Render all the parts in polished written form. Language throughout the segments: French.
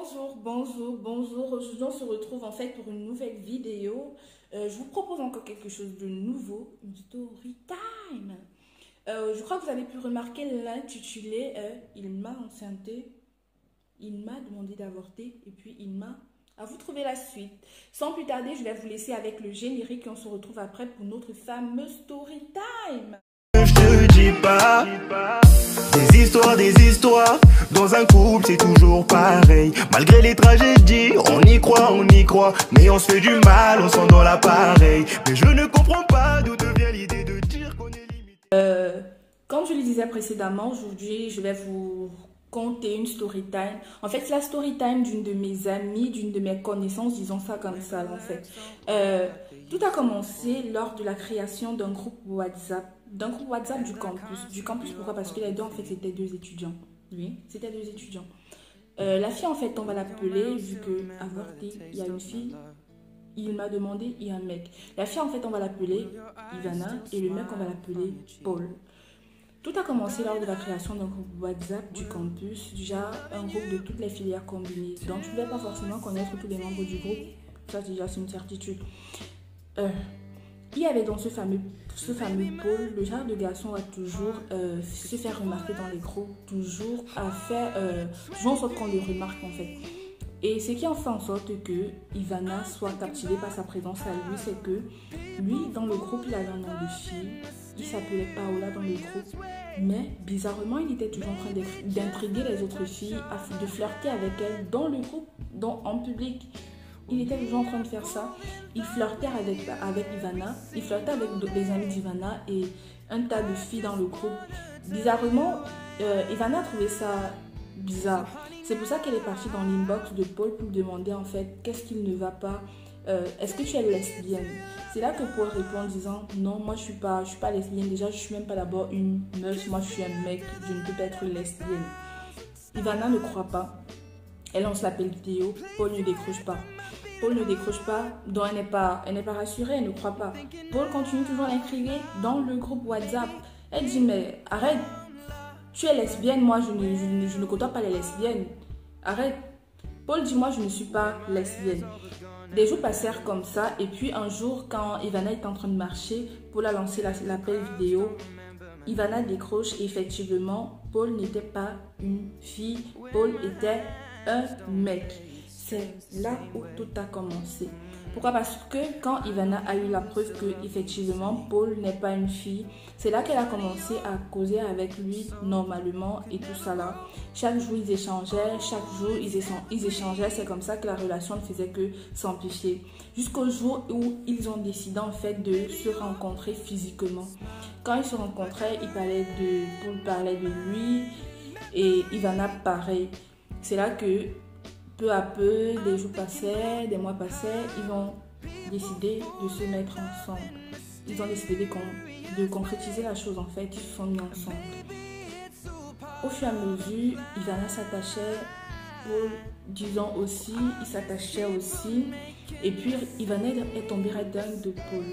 Bonjour. Aujourd'hui, on se retrouve en fait pour une nouvelle vidéo. Je vous propose encore quelque chose de nouveau, une story time. Je crois que vous avez pu remarquer l'intitulé Il m'a enceinté, il m'a demandé d'avorter et puis il m'a... À vous trouver la suite. Sans plus tarder, je vais vous laisser avec le générique et on se retrouve après pour notre fameuse story time. Je te dis pas des histoires. Dans un couple, c'est toujours pareil. Malgré les tragédies, on y croit. Mais on se fait du mal, on s'en dans l'appareil. Mais je ne comprends pas d'où devient l'idée de dire qu'on est limité. Comme je le disais précédemment, aujourd'hui, je vais vous conter une story time. En fait, c'est la story time d'une de mes amies, d'une de mes connaissances, disons ça comme ça, en fait. Tout a commencé lors de la création d'un groupe WhatsApp. Du campus. Du campus, pourquoi? Parce que les deux, en fait, c'était deux étudiants. Oui, c'était deux étudiants. La fille, en fait, on va l'appeler, vu que avorté, il y a une fille, il m'a demandé, il y a un mec. La fille, en fait, on va l'appeler Ivana, et le mec, on va l'appeler Paul. Tout a commencé lors de la création d'un groupe WhatsApp du campus, déjà un groupe de toutes les filières combinées. Donc, je ne vais pas forcément connaître tous les membres du groupe, ça déjà c'est une certitude. Il y avait dans ce fameux Paul, le genre de garçon à toujours se faire remarquer dans les groupes, toujours en sorte qu'on le remarque en fait. Et ce qui en fait en sorte que Ivana soit captivée par sa présence à lui, c'est que lui, dans le groupe, il avait un nom de fille, il s'appelait Paola dans le groupe, mais bizarrement, il était toujours en train d'intriguer les autres filles, de flirter avec elles dans le groupe, en public. Il était toujours en train de faire ça. Il flirtait avec Ivana, il flirtait avec les amis d'Ivana et un tas de filles dans le groupe. Bizarrement, Ivana a trouvé ça bizarre. C'est pour ça qu'elle est partie dans l'inbox de Paul pour lui demander en fait qu'est-ce qu'il ne va pas. Est-ce que tu es lesbienne? C'est là que Paul répond en disant non, moi je suis pas lesbienne. Déjà, je suis même pas d'abord une meuf. Moi, je suis un mec. Je ne peux pas être lesbienne. Ivana ne croit pas. Elle lance l'appel vidéo. Paul ne décroche pas. Paul ne décroche pas, donc elle n'est pas rassurée, elle ne croit pas. Paul continue toujours à l'intriguer dans le groupe WhatsApp. Elle dit mais arrête, tu es lesbienne, moi je ne côtoie pas les lesbiennes. Arrête. Paul dit moi je ne suis pas lesbienne. Des jours passèrent comme ça et puis un jour quand Ivana est en train de marcher, Paul a lancé l'appel vidéo. Ivana décroche et effectivement Paul n'était pas une fille, Paul était un mec. C'est là où tout a commencé. Pourquoi? Parce que quand Ivana a eu la preuve que effectivement Paul n'est pas une fille, c'est là qu'elle a commencé à causer avec lui normalement et tout ça là. Chaque jour ils échangeaient, c'est comme ça que la relation ne faisait que s'amplifier. Jusqu'au jour où ils ont décidé en fait de se rencontrer physiquement. Quand ils se rencontraient, Paul parlait de lui et Ivana pareil. C'est là que peu à peu, des jours passaient, des mois passaient, ils ont décidé de se mettre ensemble. Ils ont décidé de concrétiser la chose en fait, ils se sont mis ensemble. Au fur et à mesure, Ivana s'attachait, Paul, disons aussi, il s'attachait aussi. Et puis Ivana est tombée dingue de Paul.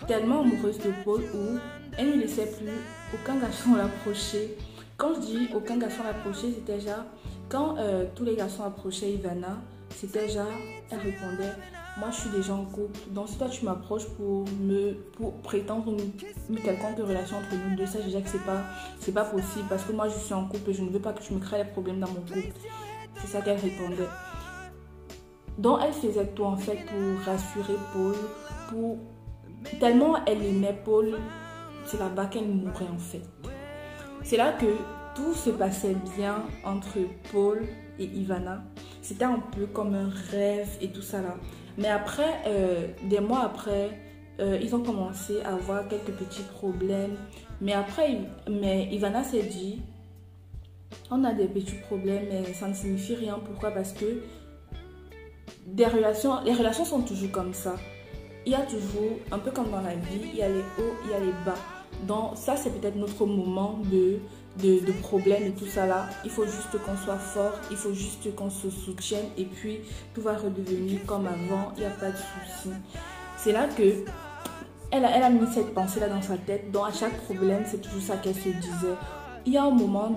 Tellement amoureuse de Paul où elle ne laissait plus aucun garçon l'approcher. Quand je dis aucun garçon l'approcher, c'était genre... Quand tous les garçons approchaient Ivana, c'était genre, elle répondait, moi je suis déjà en couple, donc si toi tu m'approches pour prétendre une quelconque relation entre nous deux, ça déjà que c'est pas possible parce que moi je suis en couple et je ne veux pas que tu me crées des problèmes dans mon couple. C'est ça qu'elle répondait. Donc elle faisait tout en fait pour rassurer Paul, tellement elle aimait Paul, c'est là-bas qu'elle mourait en fait. C'est là que tout se passait bien entre Paul et Ivana. C'était un peu comme un rêve et tout ça là. Mais après, des mois après, ils ont commencé à avoir quelques petits problèmes. Mais Ivana s'est dit, on a des petits problèmes, mais ça ne signifie rien. Pourquoi? Parce que les relations sont toujours comme ça. Il y a toujours, un peu comme dans la vie, il y a les hauts, il y a les bas. Donc ça, c'est peut-être notre moment de problèmes et tout ça là. Il faut juste qu'on soit fort, il faut juste qu'on se soutienne et puis tout va redevenir comme avant, il n'y a pas de souci. C'est là que elle a mis cette pensée là dans sa tête. Donc à chaque problème, c'est toujours ça qu'elle se disait. il y a un moment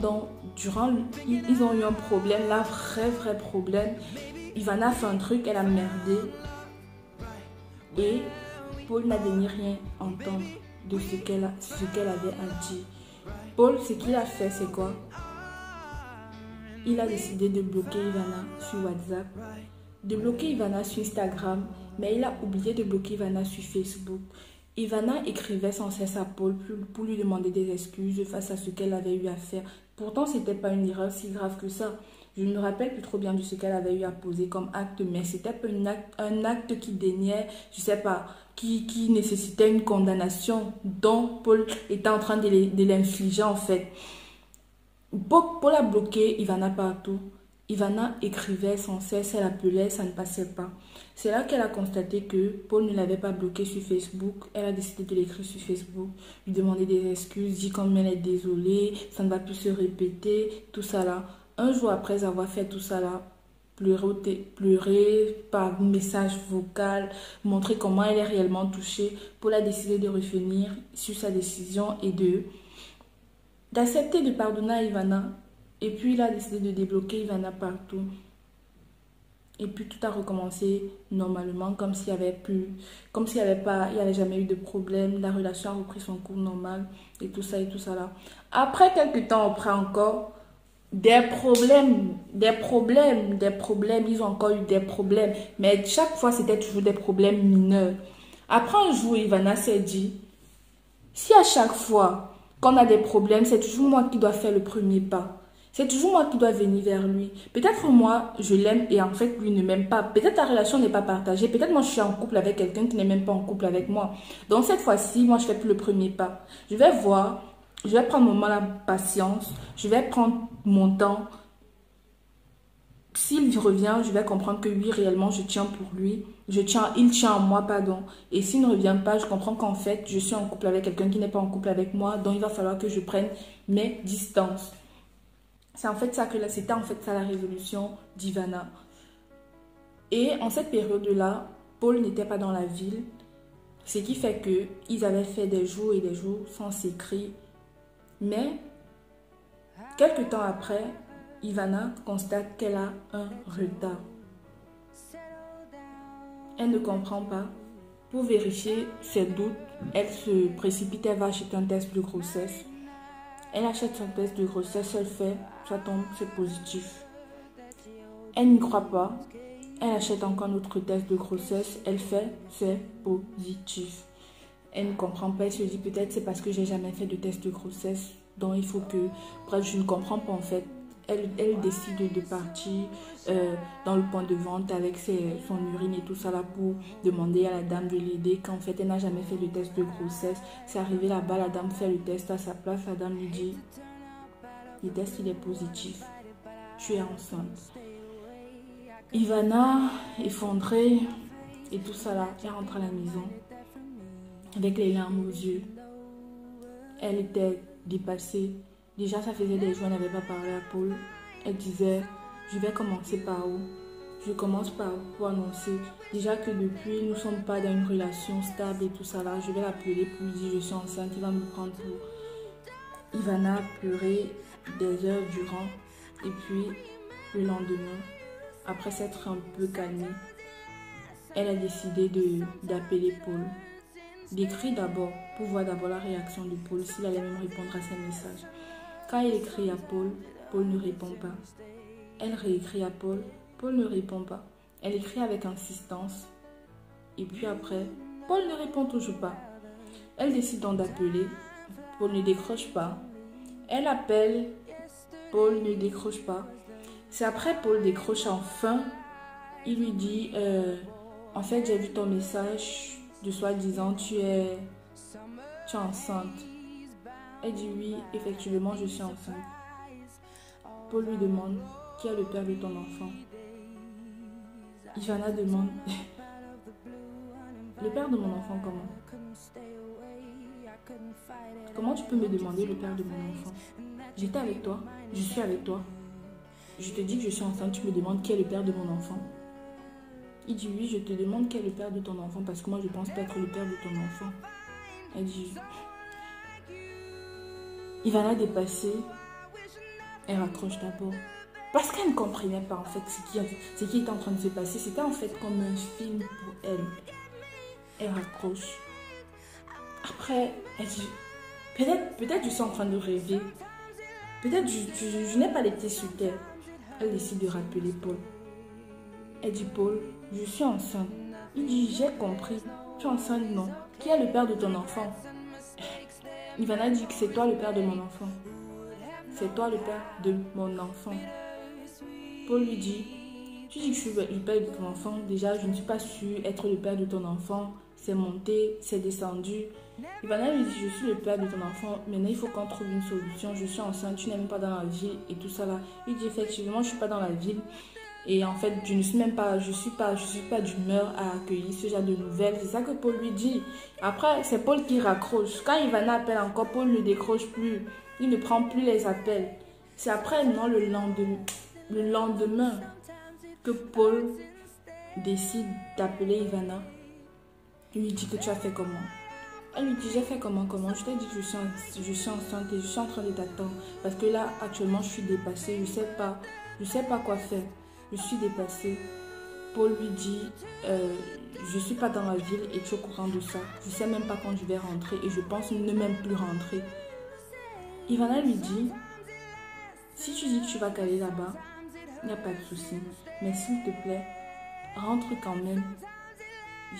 ils ont eu un problème, là, vrai problème. Ivana a fait un truc, elle a merdé. Et Paul n'a daigné rien entendre de ce qu'elle avait à dire. Paul, ce qu'il a fait, c'est quoi? Il a décidé de bloquer Ivana sur WhatsApp, de bloquer Ivana sur Instagram, mais il a oublié de bloquer Ivana sur Facebook. Ivana écrivait sans cesse à Paul pour lui demander des excuses face à ce qu'elle avait eu à faire. Pourtant, ce n'était pas une erreur si grave que ça. Je ne me rappelle plus trop bien de ce qu'elle avait eu à poser comme acte, mais c'était un acte qui daignait, je ne sais pas, qui nécessitait une condamnation dont Paul était en train de l'infliger en fait. Paul a bloqué Ivana partout. Ivana écrivait sans cesse, elle appelait, ça ne passait pas. C'est là qu'elle a constaté que Paul ne l'avait pas bloqué sur Facebook. Elle a décidé de l'écrire sur Facebook, lui demander des excuses, dire comme elle est désolée, ça ne va plus se répéter, tout ça là. Un jour après avoir fait tout ça là, pleurer par message vocal, montrer comment elle est réellement touchée, Paul a décidé de revenir sur sa décision et d'accepter de pardonner à Ivana. Et puis il a décidé de débloquer Ivana partout. Et puis tout a recommencé normalement, comme s'il n'y avait jamais eu de problème. La relation a repris son cours normal et tout ça là. Après quelques temps après encore, des problèmes. Ils ont encore eu des problèmes. Mais chaque fois, c'était toujours des problèmes mineurs. Après un jour, Ivana s'est dit, si à chaque fois qu'on a des problèmes, c'est toujours moi qui dois faire le premier pas. C'est toujours moi qui dois venir vers lui. Peut-être moi, je l'aime et en fait, lui ne m'aime pas. Peut-être la relation n'est pas partagée. Peut-être moi, je suis en couple avec quelqu'un qui n'est même pas en couple avec moi. Donc cette fois-ci, moi, je fais plus le premier pas. Je vais voir, je vais prendre mon mal à patience. Je vais prendre mon temps. S'il revient, je vais comprendre que oui, réellement, je tiens pour lui. Il tient en moi, pardon. Et s'il ne revient pas, je comprends qu'en fait, je suis en couple avec quelqu'un qui n'est pas en couple avec moi. Donc, il va falloir que je prenne mes distances. C'était en fait ça la résolution d'Ivana. Et en cette période-là, Paul n'était pas dans la ville. Ce qui fait qu'ils avaient fait des jours et des jours sans s'écrire. Mais, quelques temps après, Ivana constate qu'elle a un retard. Elle ne comprend pas. Pour vérifier ses doutes, elle se précipite, elle va acheter un test de grossesse. Elle achète son test de grossesse, elle fait, ça tombe, c'est positif. Elle n'y croit pas. Elle achète encore un autre test de grossesse, elle fait, c'est positif. Elle ne comprend pas, elle se dit peut-être c'est parce que j'ai jamais fait de test de grossesse. Donc il faut que, bref, je ne comprends pas en fait. Elle décide de partir dans le point de vente avec son urine et tout ça là pour demander à la dame de l'aider. Qu'en fait, elle n'a jamais fait le test de grossesse. C'est arrivé là-bas, la dame fait le test à sa place. La dame lui dit, le test il est positif. Tu es enceinte. Ivana, effondrée et tout ça là, elle rentre à la maison avec les larmes aux yeux. Elle était dépassée. Déjà, ça faisait des jours, elle n'avait pas parlé à Paul. Elle disait, je vais commencer par où? Je commence par où pour annoncer. Déjà que depuis, nous ne sommes pas dans une relation stable et tout ça là. Je vais l'appeler pour lui dire, je suis enceinte, il va me prendre pour... Ivana a pleuré des heures durant. Et puis, le lendemain, après s'être un peu calmée, elle a décidé d'appeler Paul. D'écrire d'abord, pour voir d'abord la réaction de Paul, s'il allait même répondre à ses messages. Quand elle écrit à Paul, Paul ne répond pas. Elle réécrit à Paul, Paul ne répond pas. Elle écrit avec insistance. Et puis après, Paul ne répond toujours pas. Elle décide donc d'appeler. Paul ne décroche pas. Elle appelle. Paul ne décroche pas. C'est après Paul décroche enfin. Il lui dit, en fait j'ai vu ton message de soi-disant tu es enceinte. Elle dit oui, effectivement, je suis enceinte. Paul lui demande, qui est le père de ton enfant? Ivana demande, le père de mon enfant comment? Comment tu peux me demander le père de mon enfant? J'étais avec toi, je suis avec toi. Je te dis que je suis enceinte, tu me demandes qui est le père de mon enfant. Il dit oui, je te demande qui est le père de ton enfant parce que moi je pense pas être le père de ton enfant. Elle dit... Ivana dépassée, Elle raccroche d'abord. Parce qu'elle ne comprenait pas en fait ce qui était en train de se passer. C'était en fait comme un film pour elle. Elle raccroche. Après, elle dit, peut-être je suis en train de rêver. Peut-être je n'ai pas les pieds sur terre. Elle décide de rappeler Paul. Elle dit, Paul, je suis enceinte. Il dit, j'ai compris. Tu es enceinte, non. Qui est le père de ton enfant? Ivana dit que c'est toi le père de mon enfant. C'est toi le père de mon enfant. Paul lui dit, tu dis que je suis le père de ton enfant. Déjà, je ne suis pas sûre être le père de ton enfant. C'est monté, c'est descendu. Ivana lui dit, je suis le père de ton enfant. Maintenant, il faut qu'on trouve une solution. Je suis enceinte, tu n'es même pas dans la ville et tout ça là. Il dit, effectivement, je ne suis pas dans la ville. Et en fait, je ne suis même pas, je suis pas d'humeur à accueillir ce genre de nouvelles. C'est ça que Paul lui dit. Après, c'est Paul qui raccroche. Quand Ivana appelle encore, Paul ne décroche plus. Il ne prend plus les appels. C'est après, non, le lendemain que Paul décide d'appeler Ivana. Il lui dit que tu as fait comment? Elle lui dit, j'ai fait comment? Je t'ai dit que je suis enceinte et je suis en train de t'attendre. Parce que là, actuellement, je suis dépassée. Je sais pas quoi faire. Je suis dépassée. Paul lui dit, je ne suis pas dans la ville et tu es au courant de ça. Je ne sais même pas quand je vais rentrer et je pense ne même plus rentrer. Ivana lui dit, si tu dis que tu vas caler là-bas, il n'y a pas de souci. Mais s'il te plaît, rentre quand même.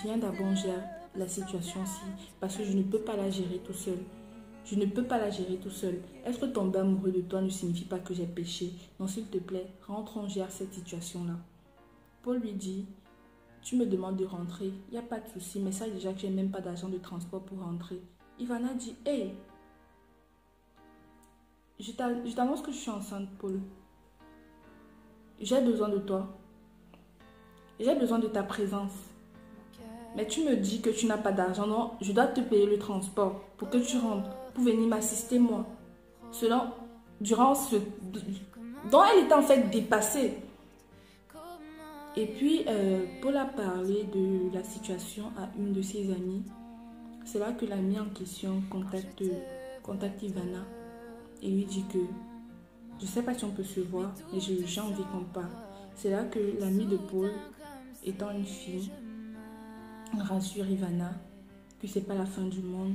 Viens d'abord gérer la situation-ci parce que je ne peux pas la gérer tout seul. Je ne peux pas la gérer tout seul. Être tombé amoureux de toi ne signifie pas que j'ai péché. Donc s'il te plaît, rentre, on gère cette situation-là. Paul lui dit, tu me demandes de rentrer, il n'y a pas de souci, mais ça déjà que j'ai même pas d'argent de transport pour rentrer. Ivana dit, hey, je t'annonce que je suis enceinte, Paul. J'ai besoin de toi. J'ai besoin de ta présence. Mais tu me dis que tu n'as pas d'argent, non? Je dois te payer le transport pour que tu rentres, pour venir m'assister, moi. Durant ce... dont elle était en fait dépassée. Et puis, Paul a parlé de la situation à une de ses amies. C'est là que l'amie en question contacte Ivana et lui dit que je ne sais pas si on peut se voir, mais j'ai envie qu'on parle. C'est là que l'amie de Paul, étant une fille, rassure Ivana que c'est pas la fin du monde,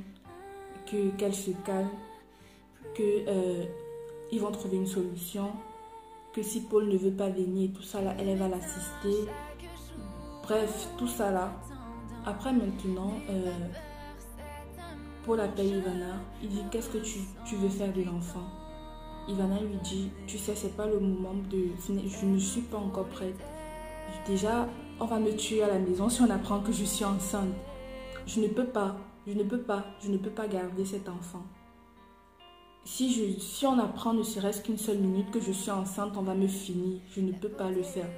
qu'elle se calme, qu'ils vont trouver une solution, que si Paul ne veut pas venir, tout ça là, elle va l'assister. Bref, tout ça là. Après maintenant, Paul appelle Ivana. Il dit, qu'est-ce que tu veux faire de l'enfant? Ivana lui dit, tu sais, c'est pas le moment je ne suis pas encore prête. Déjà, on va me tuer à la maison si on apprend que je suis enceinte. Je ne peux pas garder cet enfant. Si on apprend ne serait-ce qu'une seule minute que je suis enceinte, on va me finir. Je ne peux pas le faire.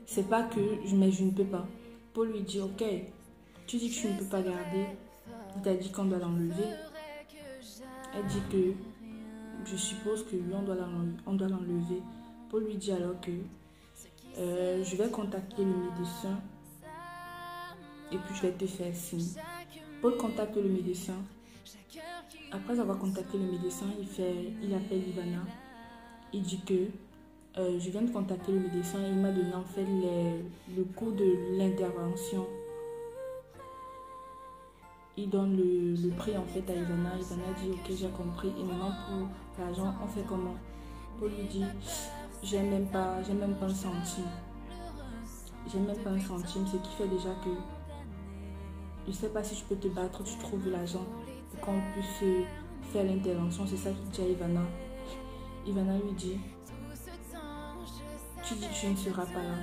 C'est pas que, mais je ne peux pas. Paul lui dit, ok, tu dis que tu ne peux pas garder. Il t'a dit qu'on doit l'enlever. Elle dit que, je suppose que lui, on doit l'enlever. Paul lui dit alors que, je vais contacter le médecin et puis je vais te faire signe. Paul contacte le médecin. Après avoir contacté le médecin, il appelle Ivana. Il dit que je viens de contacter le médecin et il m'a donné en fait le coût de l'intervention. Il donne le prix en fait à Ivana. Ivana dit ok, j'ai compris. Et maintenant pour l'argent, on fait comment? Paul lui dit j'ai même pas un centime. J'ai même pas un centime, ce qui fait déjà que je sais pas si je peux te battre, tu trouves l'argent pour qu'on puisse faire l'intervention. C'est ça qu'il dit à Ivana. Ivana lui dit, tu dis que tu ne seras pas là.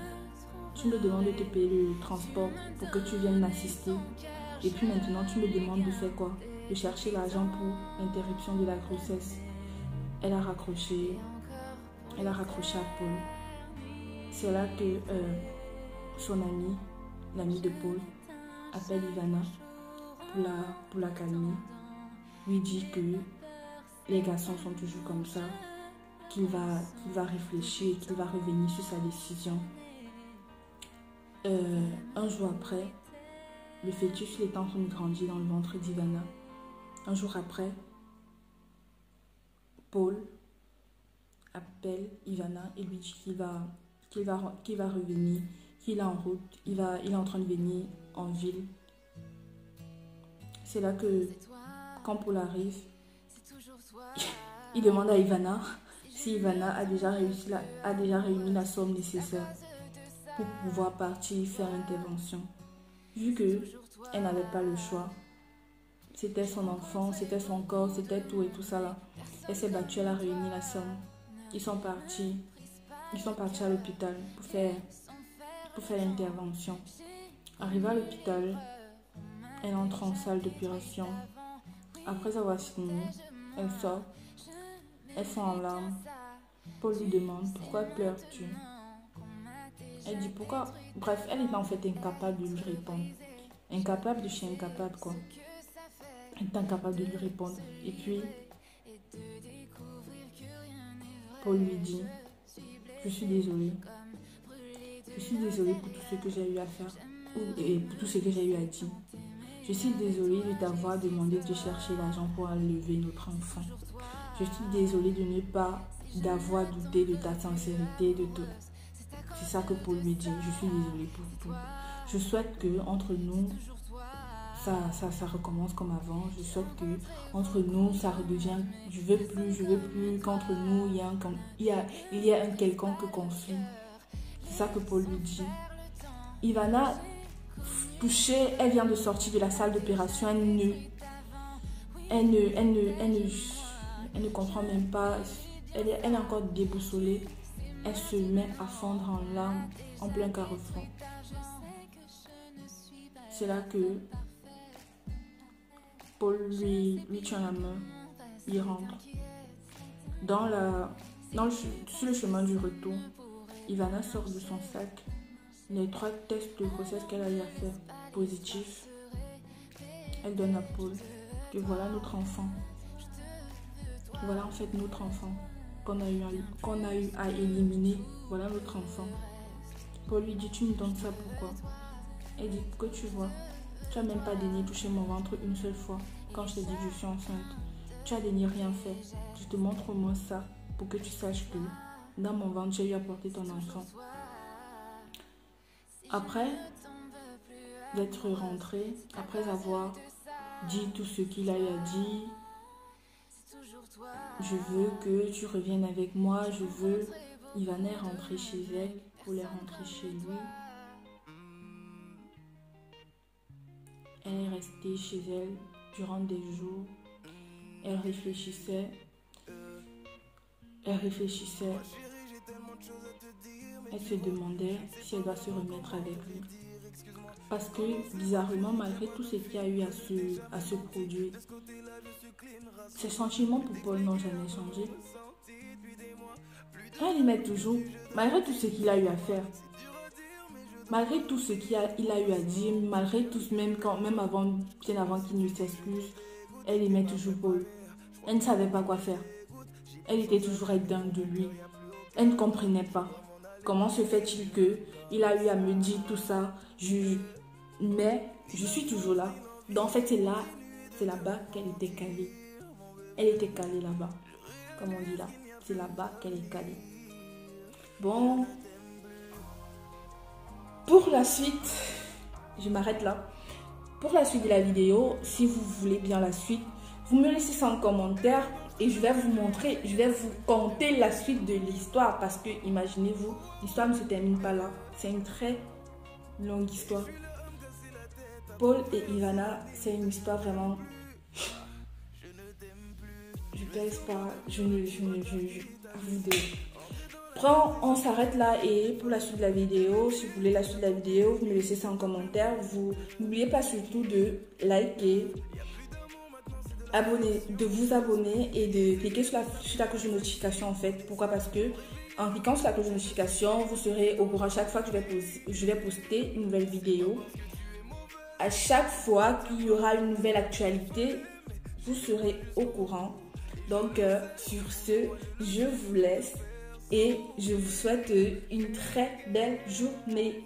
Tu me demandes de te payer le transport pour que tu viennes m'assister. Et puis maintenant, tu me demandes de faire quoi? De chercher l'argent pour l'interruption de la grossesse. Elle a raccroché à Paul. C'est là que son ami, l'ami de Paul, appelle Ivana pour la calmer. Lui dit que les garçons sont toujours comme ça, qu'il va réfléchir, qu'il va revenir sur sa décision. Un jour après, le fœtus est en train de grandir dans le ventre d'Ivana. Un jour après, Paul appelle Ivana et lui dit qu'il va revenir, qu'il est en route, il est en train de venir en ville. C'est là que, quand Paul arrive, il demande à Ivana si Ivana a déjà réuni la somme nécessaire pour pouvoir partir faire l'intervention. Vu qu'elle n'avait pas le choix, c'était son enfant, c'était son corps, c'était tout et tout ça là. Elle s'est battue, elle a réuni la somme. Ils sont partis à l'hôpital pour faire l'intervention. Arrivée à l'hôpital, elle entre en salle d'opération. Après avoir fini, elle sort. Elles sont en larmes. Paul lui demande pourquoi pleures-tu. Elle dit pourquoi. Bref, elle est en fait incapable de lui répondre. Incapable de chez incapable quoi. Elle est incapable de lui répondre. Et puis, Paul lui dit, je suis désolée. Je suis désolée pour tout ce que j'ai eu à faire et pour tout ce que j'ai eu à dire. Je suis désolée de t'avoir demandé de chercher l'argent pour enlever notre enfant. Je suis désolée de ne pas d'avoir douté de ta sincérité, de tout. C'est ça que Paul lui dit. Je suis désolée pour tout. Je souhaite que entre nous, ça recommence comme avant. Je souhaite que entre nous, ça redevienne. Je veux plus qu'entre nous il y a un quelconque conflit. C'est ça que Paul lui dit. Ivana, touchée, elle vient de sortir de la salle d'opération. Elle ne comprend même pas. Elle est encore déboussolée. Elle se met à fondre en larmes en plein carrefour. C'est là que Paul lui tient la main. Il rentre. Sur le chemin du retour, Ivana sort de son sac les 3 tests de grossesse qu'elle a eu à faire positifs. Elle donne à Paul que voilà notre enfant. Voilà en fait notre enfant qu'on a eu à éliminer. Voilà notre enfant. Paul lui dit, tu me donnes ça pourquoi? Elle dit, que tu vois, tu n'as même pas daigné toucher mon ventre une seule fois quand je t'ai dit que je suis enceinte. Tu as daigné rien faire. Je te montre au moins ça pour que tu saches que dans mon ventre, j'ai eu à porter ton enfant. Après d'être rentré, après avoir dit tout ce qu'il a eu à dire, je veux que tu reviennes avec moi, je veux... Ivana est rentrée chez elle, Paul est rentré chez lui. Elle est restée chez elle durant des jours. Elle réfléchissait. Elle se demandait si elle doit se remettre avec lui. Parce que, bizarrement, malgré tout ce qu'il y a eu à se produire, ses sentiments pour Paul n'ont jamais changé. Elle aimait toujours, malgré tout ce qu'il a eu à faire, malgré tout ce qu'il a eu à dire, malgré tout, même bien avant qu'il ne s'excuse, elle aimait toujours Paul. Elle ne savait pas quoi faire. Elle était toujours dingue de lui. Elle ne comprenait pas. Comment se fait-il qu'il a eu à me dire tout ça, mais je suis toujours là. Donc en fait, c'est là-bas qu'elle était calée. Elle était calée là-bas. Comme on dit là. C'est là-bas qu'elle est calée. Bon. Pour la suite, je m'arrête là. Pour la suite de la vidéo, si vous voulez bien la suite, vous me laissez ça en commentaire et je vais vous montrer, je vais vous conter la suite de l'histoire parce que, imaginez-vous, l'histoire ne se termine pas là. C'est une très longue histoire. Paul et Ivana, c'est une histoire vraiment... Je pèse pas, on s'arrête là et pour la suite de la vidéo, si vous voulez la suite de la vidéo, vous me laissez ça en commentaire. Vous n'oubliez pas surtout de liker, de vous abonner et de cliquer sur la cloche de notification en fait. Pourquoi? Parce que en cliquant sur la cloche de notification, vous serez au courant chaque fois que je vais poster une nouvelle vidéo. À chaque fois qu'il y aura une nouvelle actualité, vous serez au courant. Donc sur ce, je vous laisse et je vous souhaite une très belle journée.